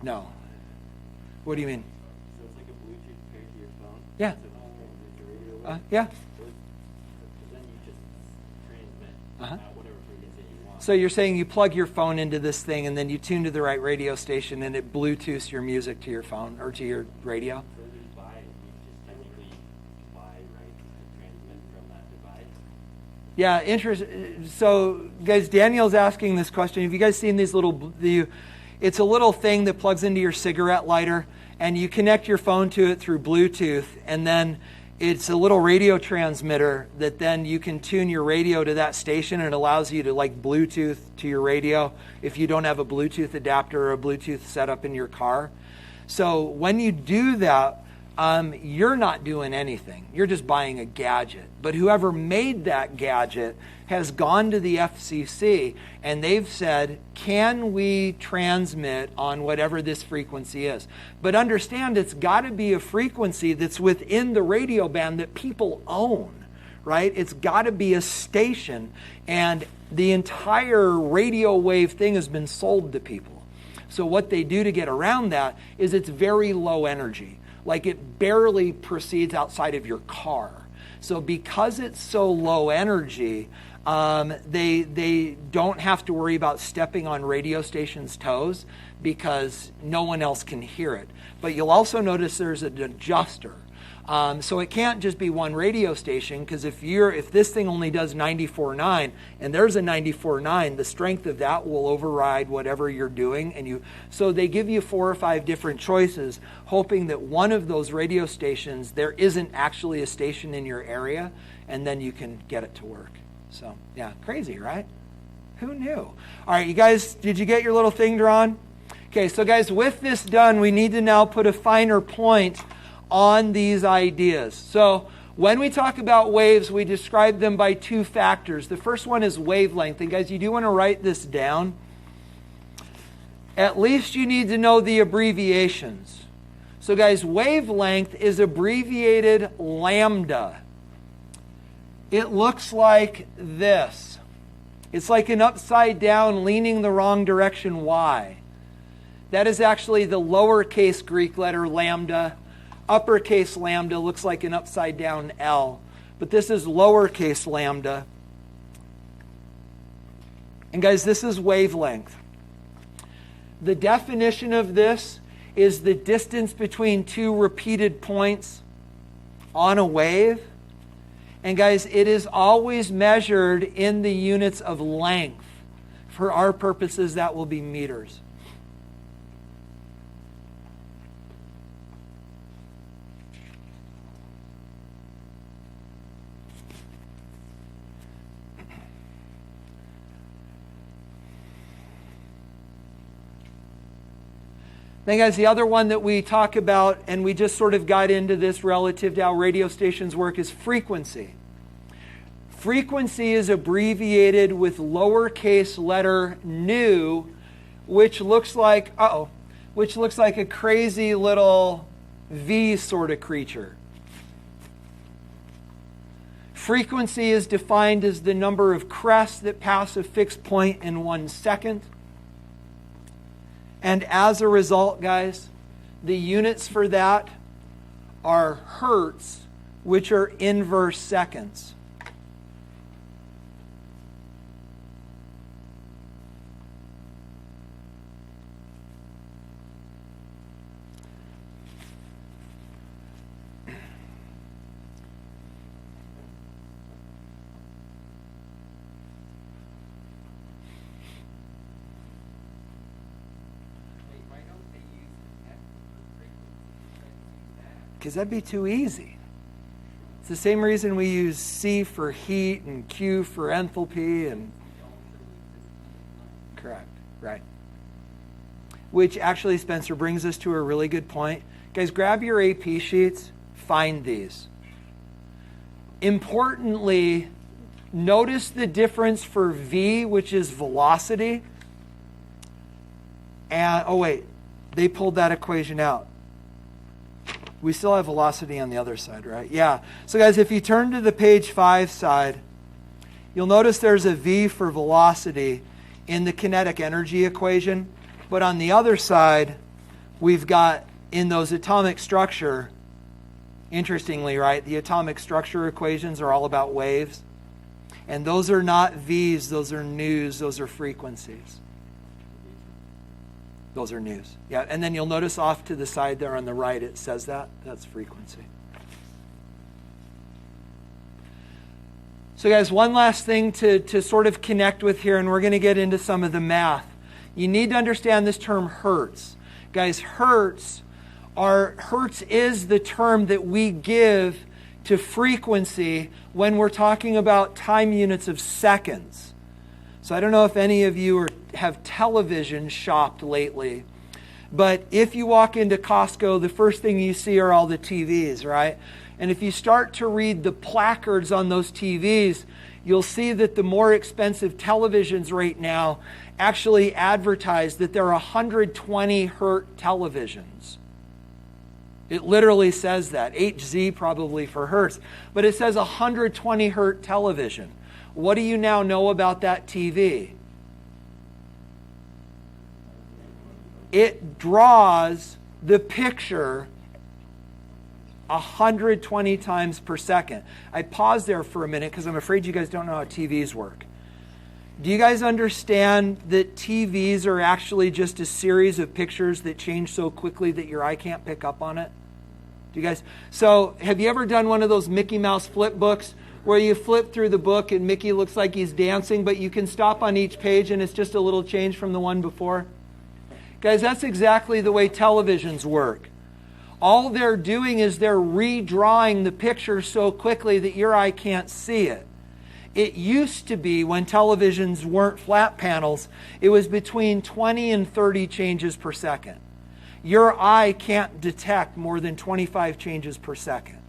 No. What do you mean? So it's like a Bluetooth paired to your phone? Yeah. So your radio wave? Yeah. So then you just transmit at whatever frequency you want. So you're saying you plug your phone into this thing and then you tune to the right radio station and it Bluetooths your music to your phone or to your radio? So you just technically buy rights to transmit from that device? Yeah, so guys, Daniel's asking this question. Have you guys seen these little, it's a little thing that plugs into your cigarette lighter and you connect your phone to it through Bluetooth, and then it's a little radio transmitter that then you can tune your radio to that station, and it allows you to like Bluetooth to your radio if you don't have a Bluetooth adapter or a Bluetooth setup in your car. So when you do that, you're not doing anything. You're just buying a gadget. But whoever made that gadget has gone to the FCC and they've said, can we transmit on whatever this frequency is? But understand, it's got to be a frequency that's within the radio band that people own, right? It's got to be a station, and the entire radio wave thing has been sold to people. So what they do to get around that is it's very low energy. Like it barely proceeds outside of your car. So because it's so low energy, they don't have to worry about stepping on radio stations' toes because no one else can hear it. But you'll also notice there's an adjuster. So it can't just be one radio station, because if this thing only does 94.9 and there's a 94.9, the strength of that will override whatever you're doing. So they give you 4 or 5 different choices, hoping that one of those radio stations, there isn't actually a station in your area, and then you can get it to work. So yeah, crazy, right? Who knew? All right, you guys, did you get your little thing drawn? Okay, so guys, with this done, we need to now put a finer point on these ideas. So when we talk about waves, we describe them by 2 factors. The first one is wavelength. And guys, you do want to write this down. At least you need to know the abbreviations. So guys, wavelength is abbreviated lambda. It looks like this. It's like an upside down, leaning the wrong direction Y. That is actually the lowercase Greek letter lambda. Uppercase lambda looks like an upside down L. But this is lowercase lambda. And guys, this is wavelength. The definition of this is the distance between 2 repeated points on a wave. And guys, it is always measured in the units of length. For our purposes, that will be meters. Then guys, the other one that we talk about, and we just sort of got into this relative to how radio stations work, is frequency. Frequency is abbreviated with lowercase letter nu, which looks like a crazy little V sort of creature. Frequency is defined as the number of crests that pass a fixed point in 1 second. And as a result, guys, the units for that are hertz, which are inverse seconds. Because that'd be too easy. It's the same reason we use C for heat and Q for enthalpy and... Correct, right. Which actually, Spencer, brings us to a really good point. Guys, grab your AP sheets, find these. Importantly, notice the difference for V, which is velocity. And, oh wait, they pulled that equation out. We still have velocity on the other side, right? Yeah. So guys, if you turn to the page 5 side, you'll notice there's a V for velocity in the kinetic energy equation. But on the other side, we've got in those atomic structure, interestingly, right, the atomic structure equations are all about waves. And those are not V's, those are nus, those are frequencies. Those are nus. Yeah, and then you'll notice off to the side there on the right, it says that. That's frequency. So guys, one last thing to sort of connect with here, and we're going to get into some of the math. You need to understand this term hertz. Guys, hertz is the term that we give to frequency when we're talking about time units of seconds. So I don't know if any of you have television shopped lately, but if you walk into Costco, the first thing you see are all the TVs, right? And if you start to read the placards on those TVs, you'll see that the more expensive televisions right now actually advertise that they're 120 hertz televisions. It literally says that. HZ probably for hertz. But it says 120 hertz television. What do you now know about that TV? It draws the picture 120 times per second. I paused there for a minute because I'm afraid you guys don't know how TVs work. Do you guys understand that TVs are actually just a series of pictures that change so quickly that your eye can't pick up on it? Do you guys? So have you ever done one of those Mickey Mouse flip books where you flip through the book and Mickey looks like he's dancing, but you can stop on each page and it's just a little change from the one before? Guys, that's exactly the way televisions work. All they're doing is they're redrawing the picture so quickly that your eye can't see it. It used to be, when televisions weren't flat panels, it was between 20 and 30 changes per second. Your eye can't detect more than 25 changes per second.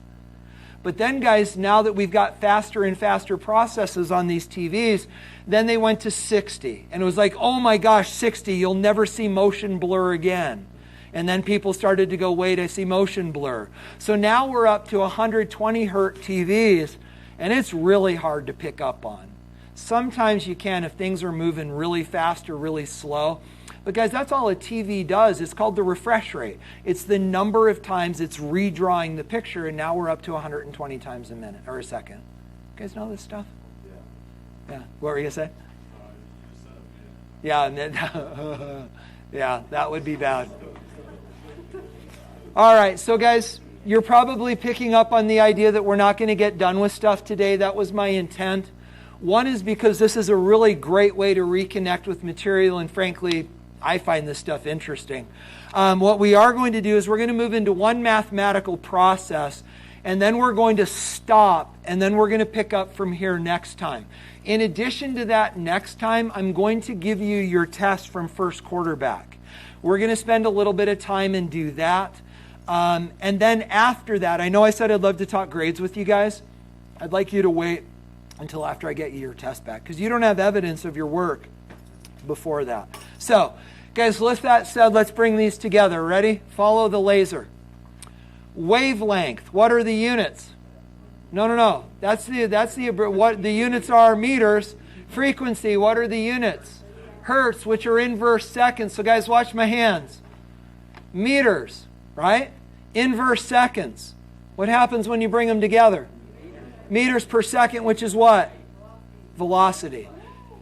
But then, guys, now that we've got faster and faster processes on these TVs, then they went to 60. And it was like, oh my gosh, 60, you'll never see motion blur again. And then people started to go, wait, I see motion blur. So now we're up to 120 hertz TVs, and it's really hard to pick up on. Sometimes you can if things are moving really fast or really slow. But guys, that's all a TV does. It's called the refresh rate. It's the number of times it's redrawing the picture, and now we're up to 120 times a minute or a second. You guys know this stuff? Yeah. What were you going to say? Yeah, and then, yeah, that would be bad. All right, so guys, you're probably picking up on the idea that we're not going to get done with stuff today. That was my intent. One is because this is a really great way to reconnect with material, and frankly, I find this stuff interesting. What we are going to do is we're going to move into one mathematical process, and then we're going to stop, and then we're going to pick up from here next time. In addition to that, next time, I'm going to give you your test from first quarterback. We're going to spend a little bit of time and do that. And then after that, I know I said I'd love to talk grades with you guys. I'd like you to wait until after I get you your test back, because you don't have evidence of your work before that. So, guys, with that said, let's bring these together. Ready? Follow the laser. Wavelength. What are the units? No. That's the what the units are meters. Frequency. What are the units? Hertz, which are inverse seconds. So, guys, watch my hands. Meters, right? Inverse seconds. What happens when you bring them together? Meters per second, which is what? Velocity.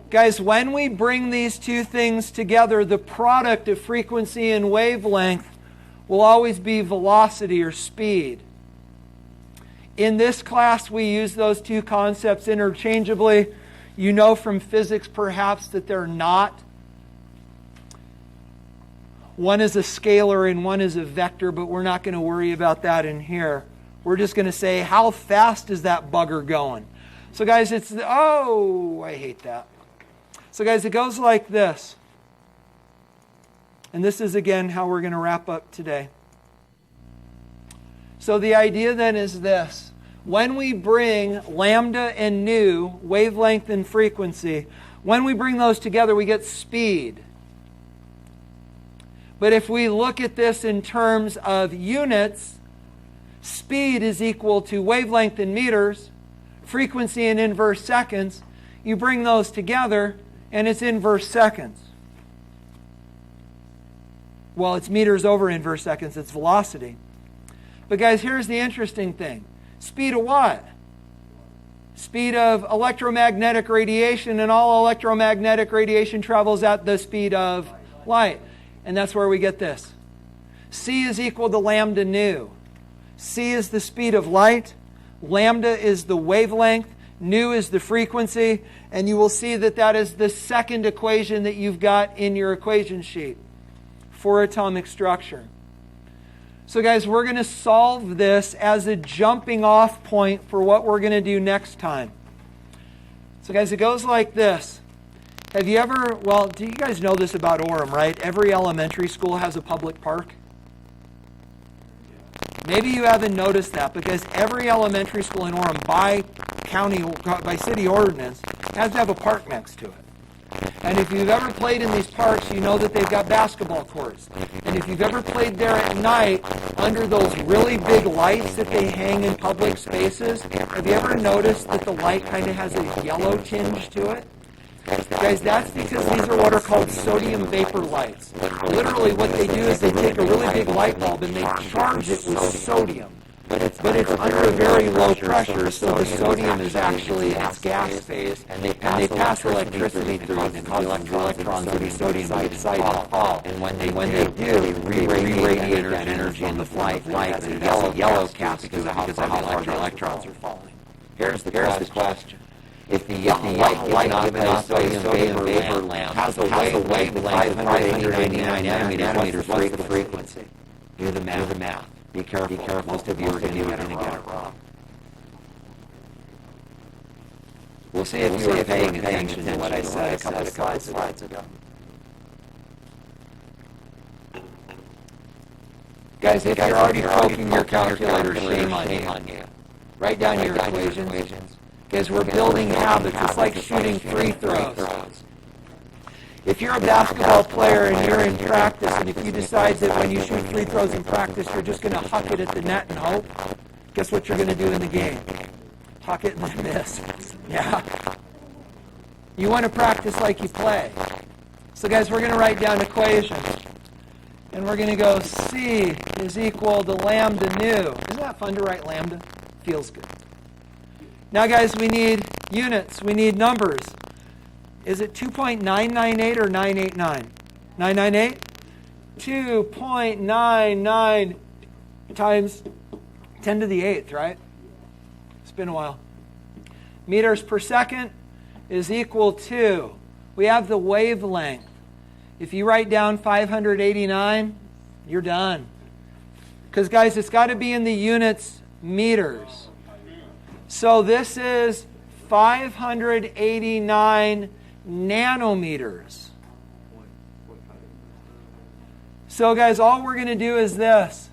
Guys, when we bring these two things together, the product of frequency and wavelength will always be velocity or speed. In this class, we use those two concepts interchangeably. You know from physics, perhaps, that they're not. One is a scalar and one is a vector, but we're not going to worry about that in here. We're just going to say, how fast is that bugger going? So, guys, I hate that. So, guys, it goes like this. And this is, again, how we're going to wrap up today. So the idea then is this. When we bring lambda and nu, wavelength and frequency, when we bring those together, we get speed. But if we look at this in terms of units, speed is equal to wavelength in meters, frequency in inverse seconds. You bring those together, and it's inverse seconds. Well, it's meters over inverse seconds. It's velocity. But guys, here's the interesting thing. Speed of what? Speed of electromagnetic radiation, and all electromagnetic radiation travels at the speed of light. And that's where we get this. C is equal to lambda nu. C is the speed of light. Lambda is the wavelength. Nu is the frequency. And you will see that that is the second equation that you've got in your equation sheet for atomic structure. So guys, we're going to solve this as a jumping off point for what we're going to do next time. So guys, it goes like this. Have you ever, do you guys know this about Orem, right? Every elementary school has a public park. Maybe you haven't noticed that, because every elementary school in Orem, by city ordinance, has to have a park next to it. And if you've ever played in these parks, you know that they've got basketball courts. And if you've ever played there at night, under those really big lights that they hang in public spaces, have you ever noticed that the light kind of has a yellow tinge to it? Guys, that's because these are what are called sodium vapor lights. Literally what they do is they take a really big light bulb and they charge it with sodium. But it's under a very low pressure, so the sodium is actually in its gas phase, and they pass electricity through it, and cause electrons of the sodium to excite and fall. And when they do, they re-radiate that energy in the light as a yellow cast because of how far the electrons are falling. Here's the question. If the light given off by a sodium vapor lamp has a wavelength of 599 nanometers, what's the frequency? Do the math. Be careful. Most of you are going to get it wrong. We'll see if you were paying attention to what I said a couple of slides ago. Guys, if you're already poking your calculator, shame on you. Write down your equations. Because we're building habits. It's like shooting free throws. If you're a basketball player and you're in practice, and if you decide that when you shoot free throws in practice, you're just going to huck it at the net and hope, guess what you're going to do in the game? Huck it and then miss. Yeah. You want to practice like you play. So guys, we're going to write down equations. And we're going to go C is equal to lambda nu. Isn't that fun to write lambda? Feels good. Now guys, we need units. We need numbers. Is it 2.998 or 989? 998? 2.99 times 10 to the 8th, right? It's been a while. Meters per second is equal to, we have the wavelength. If you write down 589, you're done. Because guys, it's got to be in the units meters. So this is 589 nanometers. So guys, all we're going to do is this.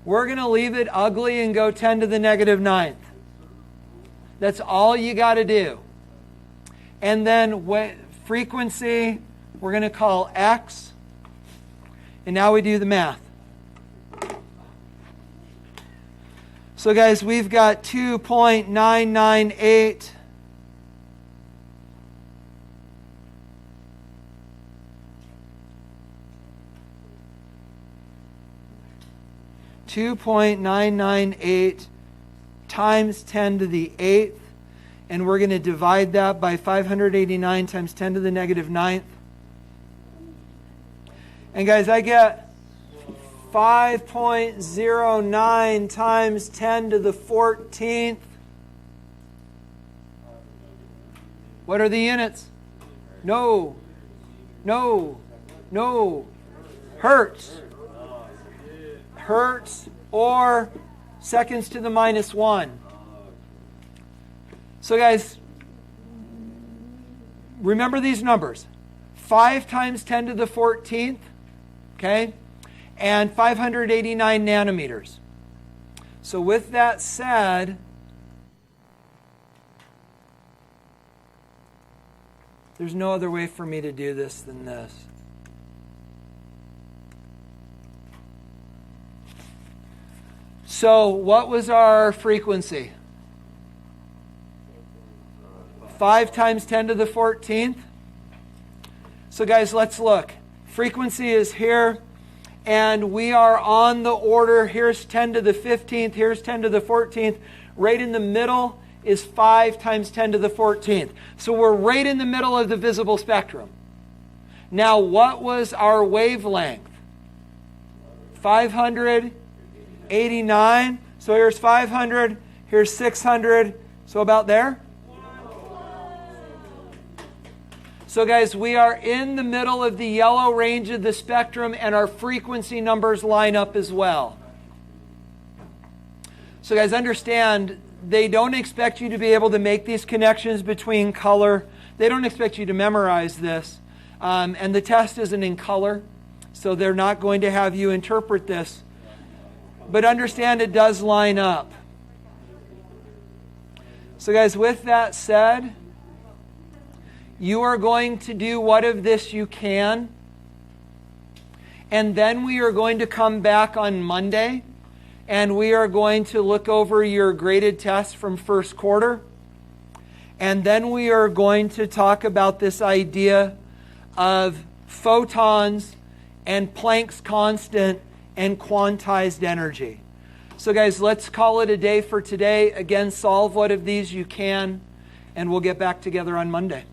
We're going to leave it ugly and go 10 to the negative ninth. That's all you got to do. And then frequency, we're going to call X. And now we do the math. So guys, we've got 2.998 2.998 times 10 to the 8th, and we're going to divide that by 589 times 10 to the negative 9th. And guys, I get 5.09 times 10 to the 14th. What are the units? No. Hertz. Hertz or seconds to the minus 1. So guys, remember these numbers. 5 times 10 to the 14th, okay? And 589 nanometers. So with that said, there's no other way for me to do this than this. So what was our frequency? 5 times 10 to the 14th. So guys, let's look. Frequency is here, and we are on the order. Here's 10 to the 15th. Here's 10 to the 14th. Right in the middle is 5 times 10 to the 14th. So we're right in the middle of the visible spectrum. Now, what was our wavelength? 589. So here's 500. Here's 600. So about there. So guys, we are in the middle of the yellow range of the spectrum, and our frequency numbers line up as well. So guys, understand, they don't expect you to be able to make these connections between color. They don't expect you to memorize this. And the test isn't in color, so they're not going to have you interpret this. But understand, it does line up. So guys, with that said, you are going to do what of this you can. And then we are going to come back on Monday, and we are going to look over your graded tests from first quarter. And then we are going to talk about this idea of photons and Planck's constant and quantized energy. So guys, let's call it a day for today. Again, solve what of these you can, and we'll get back together on Monday.